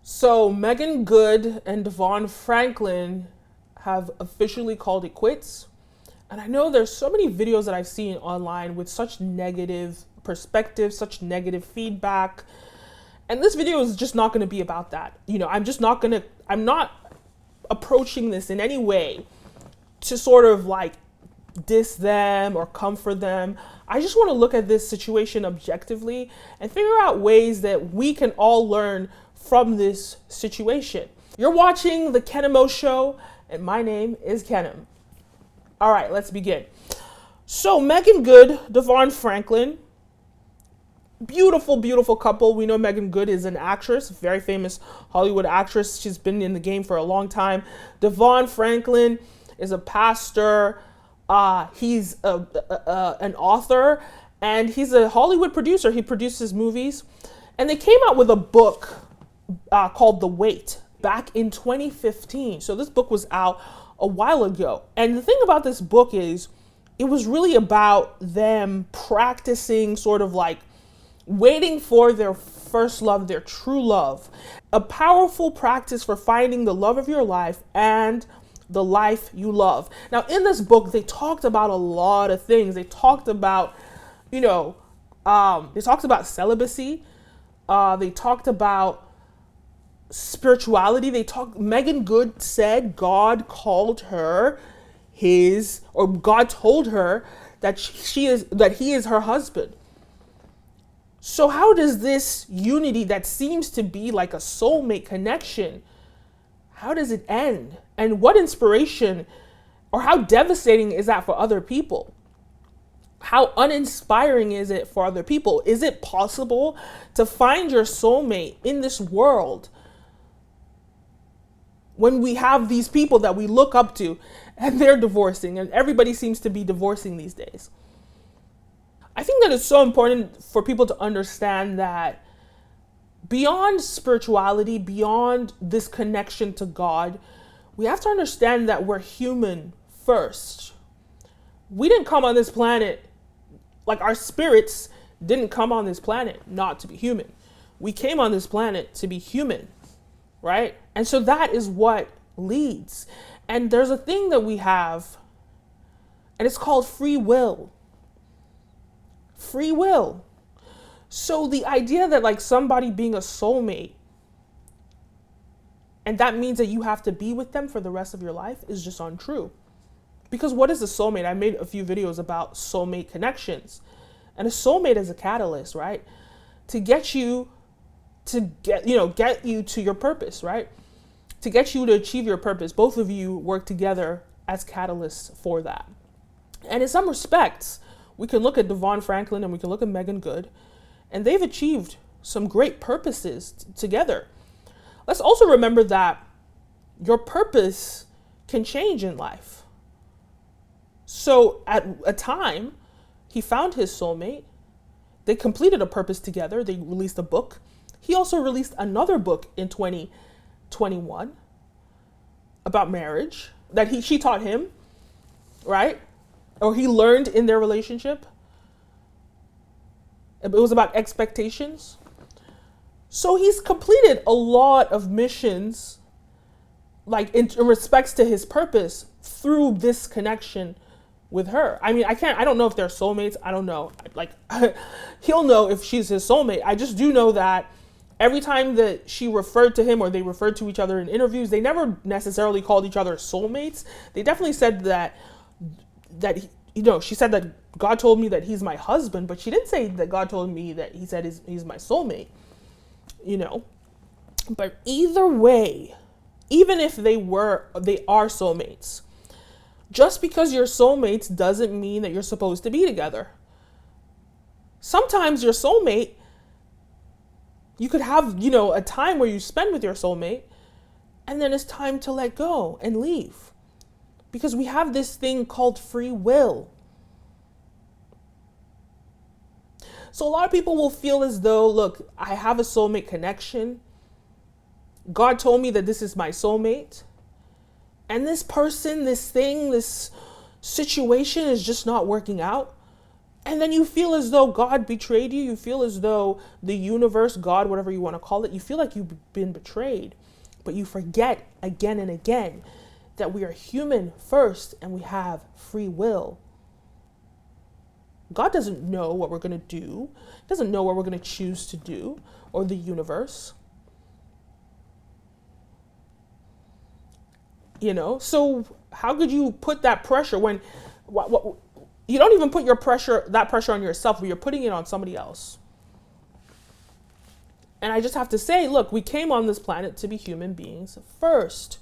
So Meagan Good and Devon Franklin have officially called it quits. And I know there's so many videos that I've seen online with such negative perspective, such negative feedback. And this video is just not going to be about that. I'm not approaching this in any way to sort of like diss them or comfort them. I just want to look at this situation objectively and figure out ways that we can all learn from this situation. You're watching the Kenim O show, and my name is Kenim. All right, let's begin. So Meagan Good, Devon Franklin, beautiful, beautiful couple. We know Meagan Good is an actress, very famous Hollywood actress. She's been in the game for a long time. Devon Franklin is a pastor. He's an author, and he's a Hollywood producer. He produces movies, and they came out with a book called The Wait back in 2015. So this book was out a while ago. And the thing about this book is it was really about them practicing sort of like waiting for their first love, their true love, a powerful practice for finding the love of your life and the life you love. Now, in this book, they talked about a lot of things. They talked about, they talked about celibacy. They talked about spirituality. Meagan Good said God called her God told her that he is her husband. So how does this unity that seems to be like a soulmate connection, how does it end? And what inspiration or how devastating is that for other people? How uninspiring is it for other people? Is it possible to find your soulmate in this world when we have these people that we look up to and they're divorcing, and everybody seems to be divorcing these days? I think that it's so important for people to understand that beyond spirituality, beyond this connection to God, we have to understand that we're human first. We didn't come on this planet, like our spirits didn't come on this planet not to be human. We came on this planet to be human, right? And so that is what leads. And there's a thing that we have, and it's called free will. Free will. So the idea that like somebody being a soulmate, and that means that you have to be with them for the rest of your life, is just untrue. Because what is a soulmate? I made a few videos about soulmate connections. And a soulmate is a catalyst, right? To get you to your purpose, right? To get you to achieve your purpose. Both of you work together as catalysts for that. And in some respects, we can look at Devon Franklin and we can look at Meagan Good, and they've achieved some great purposes together. Let's also remember that your purpose can change in life. So at a time, he found his soulmate. They completed a purpose together. They released a book. He also released another book in 2021 about marriage that she taught him, right? Or he learned in their relationship. It was about expectations. So he's completed a lot of missions, like in respects to his purpose, through this connection with her. I mean, I don't know if they're soulmates. I don't know. Like, he'll know if she's his soulmate. I just do know that every time that she referred to him or they referred to each other in interviews, they never necessarily called each other soulmates. They definitely said that she said that God told me that he's my husband, but she didn't say that God told me that he said he's my soulmate, But either way, even if they are soulmates, just because you're soulmates doesn't mean that you're supposed to be together. Sometimes your soulmate, you could have, a time where you spend with your soulmate, and then it's time to let go and leave. Because we have this thing called free will. So a lot of people will feel as though, look, I have a soulmate connection. God told me that this is my soulmate. And this person, this thing, this situation is just not working out. And then you feel as though God betrayed you. You feel as though the universe, God, whatever you want to call it, you feel like you've been betrayed. But you forget again and again that we are human first and we have free will. God doesn't know what we're going to do, doesn't know what we're going to choose to do, or the universe. You know, so how could you put that pressure when you don't even put that pressure on yourself, but you're putting it on somebody else? And I just have to say, look, we came on this planet to be human beings first.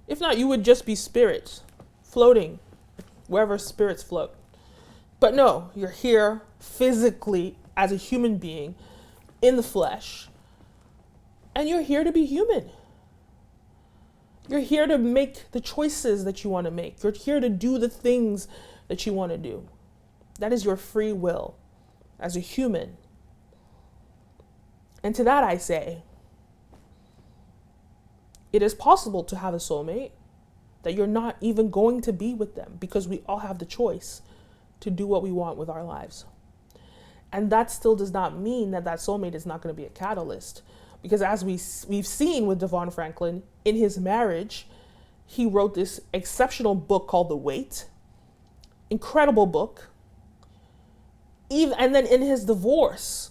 If not, you would just be spirits floating wherever spirits float. But no, you're here physically as a human being in the flesh. And you're here to be human. You're here to make the choices that you want to make. You're here to do the things that you want to do. That is your free will as a human. And to that I say, it is possible to have a soulmate that you're not even going to be with them, because we all have the choice to do what we want with our lives. And that still does not mean that soulmate is not going to be a catalyst. Because as we've seen with Devon Franklin, in his marriage, he wrote this exceptional book called The Weight. Incredible book. And then in his divorce,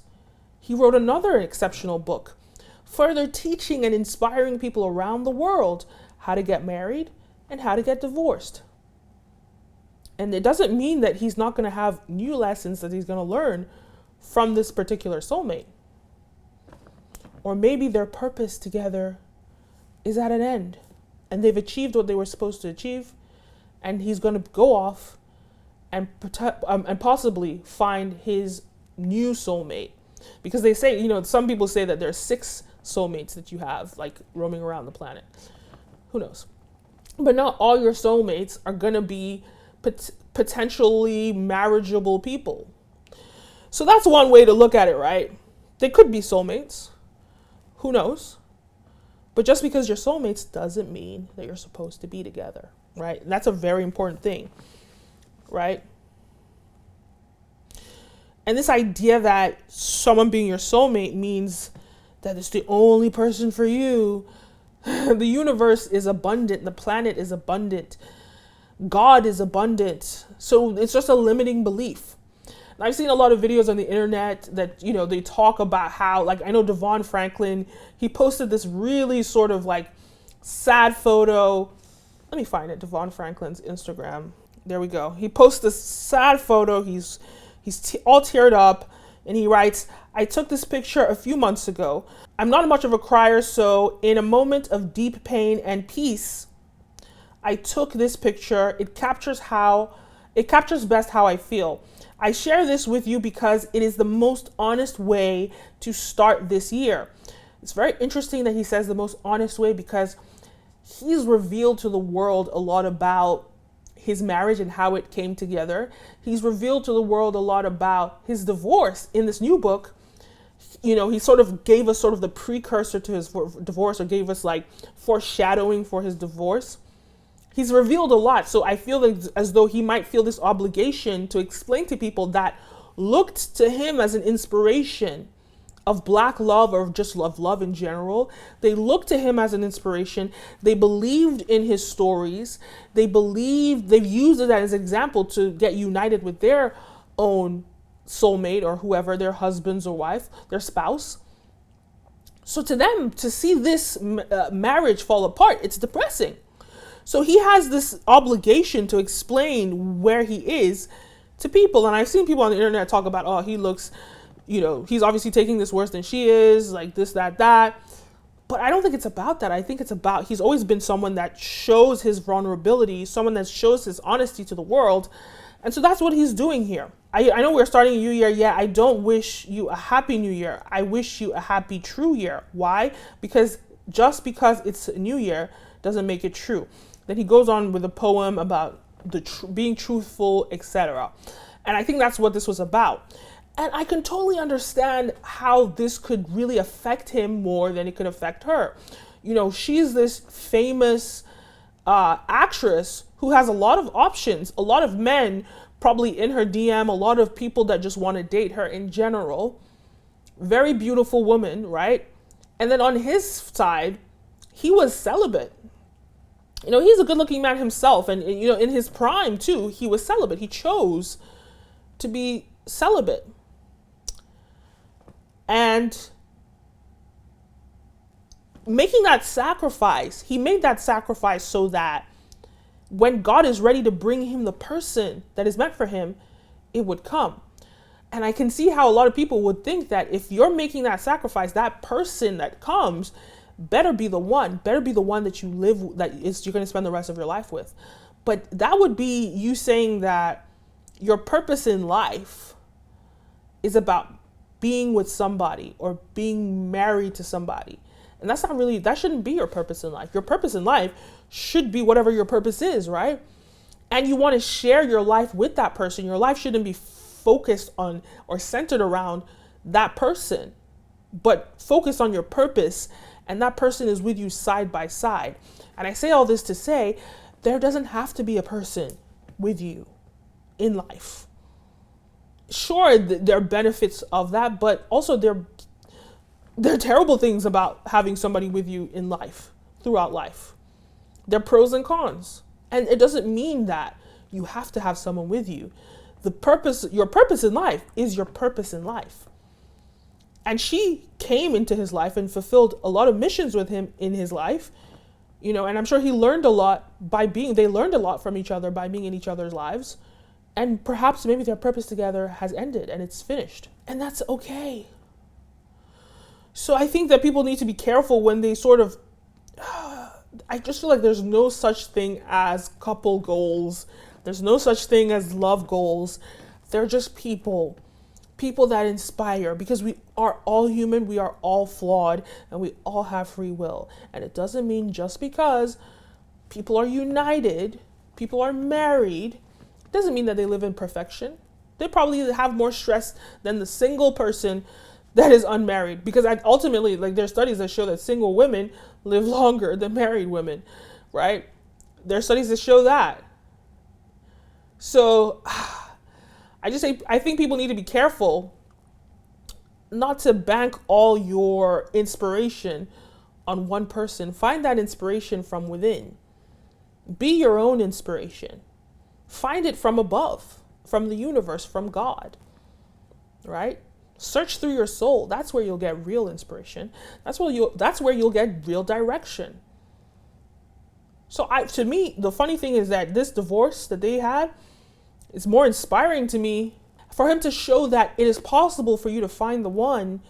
he wrote another exceptional book, further teaching and inspiring people around the world how to get married and how to get divorced. And it doesn't mean that he's not going to have new lessons that he's going to learn from this particular soulmate. Or maybe their purpose together is at an end and they've achieved what they were supposed to achieve, and he's going to go off and possibly find his new soulmate. Because they say, you know, some people say that there's 6 soulmates that you have, like, roaming around the planet. Who knows? But not all your soulmates are going to be potentially marriageable people. So that's one way to look at it, right? They could be soulmates. Who knows? But just because you're soulmates doesn't mean that you're supposed to be together, right? And that's a very important thing, right? And this idea that someone being your soulmate means that it's the only person for you. The universe is abundant. The planet is abundant. God is abundant. So it's just a limiting belief. And I've seen a lot of videos on the internet that, you know, they talk about how, like, I know Devon Franklin, he posted this really sort of like sad photo. Let me find it. Devon Franklin's Instagram. There we go. He posts this sad photo. He's all teared up, and he writes, "I took this picture a few months ago. I'm not much of a crier, so in a moment of deep pain and peace, I took this picture. It captures best how I feel. I share this with you because it is the most honest way to start this year." It's very interesting that he says the most honest way, because he's revealed to the world a lot about his marriage and how it came together. He's revealed to the world a lot about his divorce in this new book. You know, he sort of gave us sort of the precursor to his divorce, or gave us like foreshadowing for his divorce. He's revealed a lot. So I feel like as though he might feel this obligation to explain to people that looked to him as an inspiration of Black love, or just love in general. They looked to him as an inspiration. They believed in his stories. They've used it as an example to get united with their own soulmate, or whoever, their husbands or wife, their spouse. So to them, to see this marriage fall apart, it's depressing. So he has this obligation to explain where he is to people. And I've seen people on the internet talk about, oh, he looks, you know, he's obviously taking this worse than she is, like this, that. But I don't think it's about that. I think it's about, he's always been someone that shows his vulnerability, someone that shows his honesty to the world. And so that's what he's doing here. I know we're starting a new year. Yeah, I don't wish you a happy new year. I wish you a happy true year. Why? Because just because it's a new year doesn't make it true. Then he goes on with a poem about being truthful, etc. And I think that's what this was about. And I can totally understand how this could really affect him more than it could affect her. You know, she's this famous actress who has a lot of options. A lot of men probably in her DM a lot of people that just want to date her in general. Very beautiful woman, right? And then on his side, he was celibate. You know, he's a good looking man himself. And, you know, in his prime too, he was celibate. He chose to be celibate. And making that sacrifice, he made that sacrifice so that when God is ready to bring him the person that is meant for him, it would come. And I can see how a lot of people would think that if you're making that sacrifice, that person that comes better be the one that you live, that is you're going to spend the rest of your life with. But that would be you saying that your purpose in life is about being with somebody or being married to somebody. And that's not really, that shouldn't be your purpose in life. Your purpose in life should be whatever your purpose is, right? And you want to share your life with that person. Your life shouldn't be focused on or centered around that person, but focus on your purpose, and that person is with you side by side. And I say all this to say there doesn't have to be a person with you in life. Sure, there are benefits of that, but also there are terrible things about having somebody with you in life, throughout life. There are pros and cons. And it doesn't mean that you have to have someone with you. Your purpose in life is your purpose in life. And she came into his life and fulfilled a lot of missions with him in his life, you know, and I'm sure he learned a lot they learned a lot from each other by being in each other's lives. And perhaps maybe their purpose together has ended and it's finished. And that's okay. So I think that people need to be careful when they sort of, I just feel like there's no such thing as couple goals. There's no such thing as love goals. They're just people that inspire, because we are all human, we are all flawed, and we all have free will. And it doesn't mean just because people are united, people are married, it doesn't mean that they live in perfection. They probably have more stress than the single person that is unmarried, because ultimately, like, there's studies that show that single women live longer than married women, right? There are studies that show that. So I think people need to be careful not to bank all your inspiration on one person. Find that inspiration from within. Be your own inspiration. Find it from above, from the universe, from God, right? Search through your soul. That's where you'll get real inspiration. That's where you'll get real direction. So to me, the funny thing is that this divorce that they had is more inspiring to me, for him to show that it is possible for you to find the one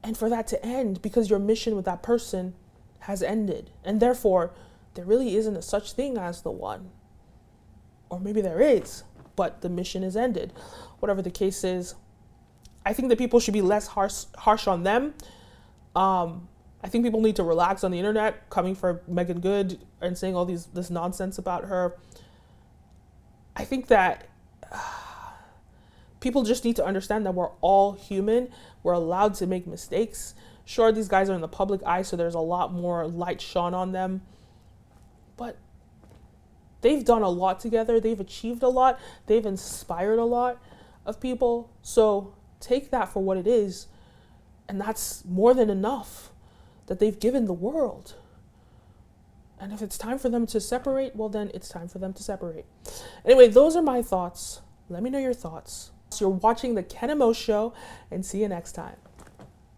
and for that to end, because your mission with that person has ended. And therefore, there really isn't a such thing as the one. Or maybe there is, but the mission is ended. Whatever the case is, I think that people should be less harsh on them. I think people need to relax on the internet, coming for Meagan Good and saying all this nonsense about her. I think that people just need to understand that we're all human. We're allowed to make mistakes. Sure, these guys are in the public eye, so there's a lot more light shone on them. But they've done a lot together. They've achieved a lot. They've inspired a lot of people. So take that for what it is. And that's more than enough that they've given the world. And if it's time for them to separate, well, then it's time for them to separate. Anyway, those are my thoughts. Let me know your thoughts. So you're watching the Kenim O Show, and see you next time.